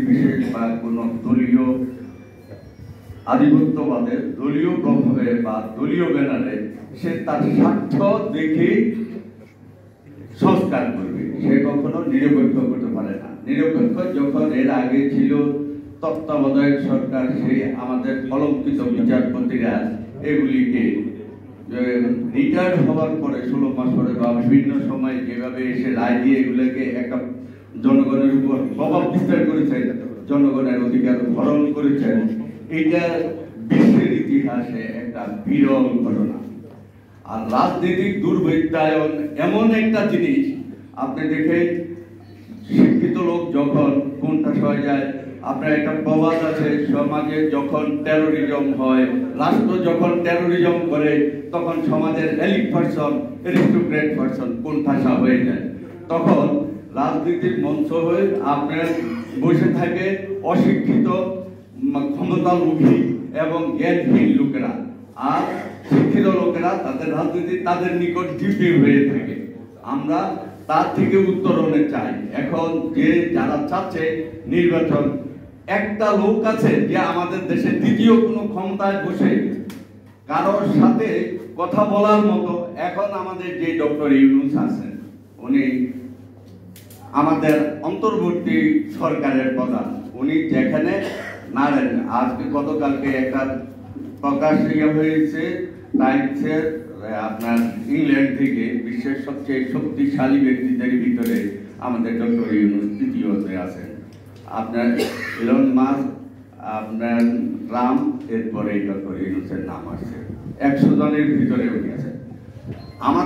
ব্যক্তিবিশেষ বা কোনো দলীয় আধিপত্যবাদে, দলীয় প্রভাবে বা দলীয় ব্যানারে সে তার স্বার্থ দেখে সংস্কার করবে, সে কখনো নিরপেক্ষ করতে পারে না। নিরপেক্ষ যখন এর আগে ছিল তত্ত্বাবধায়ক সরকার, সেই আমাদের কলঙ্কিত বিচারপতিরা এগুলিকে রিটায়ার্ড হওয়ার পরে 16 মাস পরে বা বিভিন্ন সময় যেভাবে এসে রায় দিয়ে এগুলোকে একটা জনগণের উপর প্রভাব বিস্তার করেছেন, জনগণের অধিকার হরণ করেছেন, এটা বিশ্বের ইতিহাসে একটা বিরল ঘটনা। আর রাজনৈতিক দুর্বৃত্তায়ন এমন একটা জিনিস, আপনি দেখে শিক্ষিত লোক যখন কোনটা হয়ে যায়, আপনার একটা প্রবাদ আছে, সমাজে যখন টেরোরিজম হয়, রাষ্ট্র যখন টেরোরিজম করে, তখন সমাজের এলিট পারসন, এরিস্টোক্রেট পারসন কোণঠাসা হয়ে যায়। তখন রাজনীতির মঞ্চ হয়ে আপনার বসে থাকে অশিক্ষিত, ক্ষমতালোভী এবং জ্ঞানহীন লোকেরা, আর শিক্ষিত লোকেরা তাদের রাজনীতি তাদের নিকট ডিউটি হয়ে থাকে। আমরা তার থেকে উত্তরণে চাই। এখন যে যারা চাচ্ছে নির্বাচন, একটা লোক আছে যে আমাদের দেশে দ্বিতীয় কোনো ক্ষমতায় বসে কারোর সাথে কথা বলার মতো, এখন আমাদের যে ডক্টর ইউনূস আছেন, উনি আমাদের অন্তর্বর্তী সরকারের প্রধান। উনি যেখানে নাড়েন, আজকে গতকালকে একটা প্রকাশ হয়েছে টাইমসের, আপনার ইংল্যান্ড থেকে, বিশ্বের সবচেয়ে শক্তিশালী ব্যক্তিদের ভিতরে আমাদের ডক্টর ইউনূস তৃতীয়তে আছেন। আপনার ইলন মাস্ক, আপনার ট্রাম্প, এরপরে ডক্টর ইউনূসের নাম আসছে। 100 জনের ভিতরে উনি আছেন। আমার